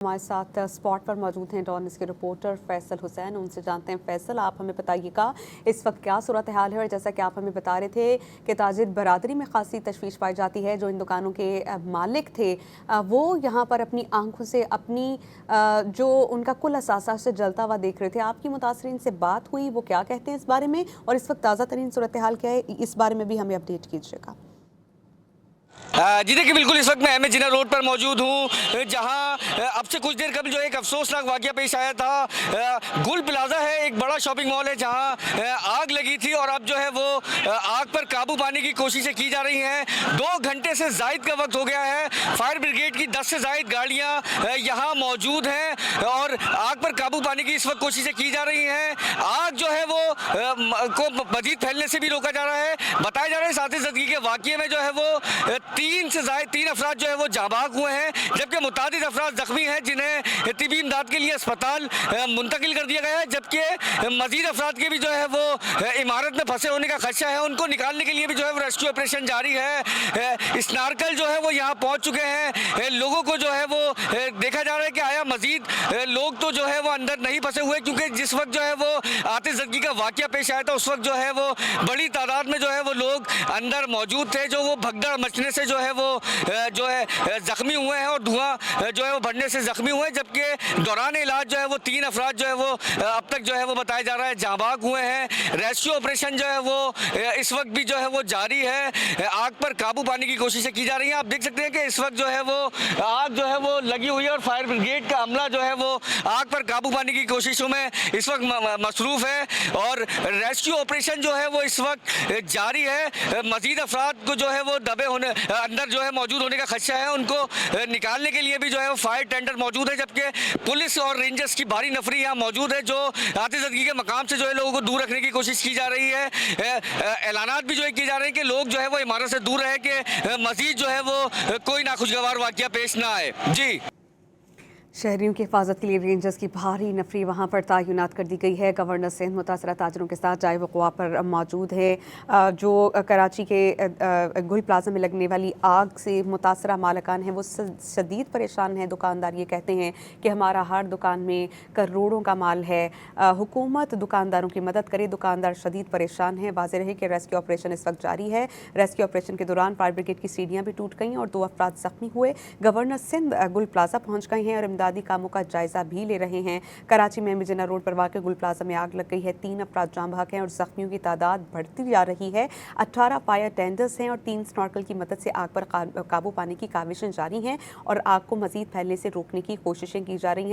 हमारे साथ स्पॉट पर मौजूद हैं डॉन न्यूज़ के रिपोर्टर फैसल हुसैन। उनसे जानते हैं, फैसल आप हमें बताइएगा इस वक्त क्या सूरत हाल है। और जैसा कि आप हमें बता रहे थे कि ताजिर बरादरी में खासी तशवीश पाई जाती है। जो इन दुकानों के मालिक थे वो यहाँ पर अपनी आंखों से अपनी जो उनका कुल असासा से जलता हुआ देख रहे थे। आपकी मुतासरीन से बात हुई, वो क्या कहते हैं इस बारे में, और इस वक्त ताज़ा तरीन सूरत हाल क्या है, इस बारे में भी हमें अपडेट कीजिएगा। जी देखिए, बिल्कुल इस वक्त मैं अहमद जिना रोड पर मौजूद हूँ, जहाँ अब से कुछ देर कबल जो एक अफसोसनाक वाक़या पेश आया था। गुल प्लाजा है, एक बड़ा शॉपिंग मॉल है जहाँ आग लगी थी और अब जो है वो आग पर काबू पाने की कोशिशें की जा रही हैं। 2 घंटे से ज़ायद का वक्त हो गया है। फायर ब्रिगेड की 10 से ज़ायद गाड़ियाँ यहाँ मौजूद हैं और आग पर काबू पाने की इस वक्त कोशिशें की जा रही हैं। आग जो है वो को मजीद फैलने से भी रोका जा रहा है। बताया जा रहा है साथ ही ज़दगी के वाक़ये में जो है वो 3 अफराद जो है वो जाबाक हुए हैं, जबकि मुतादिद अफराद जख्मी हैं जिन्हें तिबी इमदाद के लिए अस्पताल मुंतकिल कर दिया गया है। जबकि मजीद अफराद के भी जो है वो इमारत में फंसे होने का खदशा है। उनको निकालने के लिए भी जो है वो रेस्क्यू ऑपरेशन जारी है। स्नार्कल जो है वो यहाँ पहुँच चुके हैं। लोगों को जो है वो देखा जा रहा है कि आया मजीद लोग तो जो है वो अंदर नहीं फंसे हुए, क्योंकि जिस वक्त जो है वो आतिशज़दगी का वाक़या पेश आया था उस वक्त जो है वो बड़ी तादाद में जो है वो लोग अंदर मौजूद थे, जो वो भगदड़ मचने से जो है वो जो है जख्मी हुए हैं और धुआं जो है वो बढ़ने से जख्मी हुए हैं। जबकि दौरान इलाज जो है वो 3 अफराद जो है वो अब तक जो है वो बताया जा रहा है जाबाक हुए हैं। रेस्क्यू ऑपरेशन जो है वो इस वक्त भी जो है वो जारी है। आग पर काबू पाने की कोशिशें की जा रही हैं। आप देख सकते हैं कि इस वक्त जो है वो आग जो है वो लगी हुई है और फायर ब्रिगेड का अमला जो है वो आग पर काबू पाने की कोशिशों में इस वक्त मसरूफ़ है और रेस्क्यू ऑपरेशन जो है वो इस वक्त जारी है। मजीद अफराद को जो है वो दबे होने अंदर जो है मौजूद होने का खदशा है। उनको निकालने के लिए भी जो है वो फायर टेंडर मौजूद है, जबकि पुलिस और रेंजर्स की भारी नफरी यहाँ मौजूद है, जो आतिशज़दगी के मकाम से जो है लोगों को दूर रखने की कोशिश की जा रही है। ऐलानात भी जो है किए जा रहे हैं कि लोग जो है वो इमारत से दूर रहे कि मजीद जो है वो कोई नाखुशगवार वाक़या पेश ना आए। जी, शहरियों की हिफाजत के लिए रेंजर्स की भारी नफरी वहाँ पर तैनात कर दी गई है। गवर्नर सिंध मुतासरा ताजरों के साथ जाए वक़ुआ पर मौजूद है। जो कराची के गुल प्लाजा में लगने वाली आग से मुतासरा मालिकान हैं वो शदीद परेशान हैं। दुकानदार ये कहते हैं कि हमारा हर दुकान में करोड़ों का माल है, हुकूमत दुकानदारों की मदद करे। दुकानदार शदीद परेशान हैं। वाज़ेह रहे कि रेस्क्यू ऑपरेशन इस वक्त जारी है। रेस्क्यू ऑपरेशन के दौरान फायर ब्रिगेड की सीढ़ियाँ भी टूट गईं और 2 अफराद ज़ख्मी हुए। गवर्नर सिंध गुल प्लाजा पहुँच गए हैं और इमदादी कामों का जायजा भी ले रहे हैं। कराची में मिजना रोड पर वाक़ गुल प्लाजा में आग लग गई है। 3 अफराद जाम बहक हैं और जख्मियों की तादाद बढ़ती जा रही है। 18 फायर टेंडर्स हैं और 3 स्नॉर्कल की मदद से आग पर काबू पाने की काविशें जारी हैं और आग को मजीद फैलने से रोकने की कोशिशें की जा रही हैं।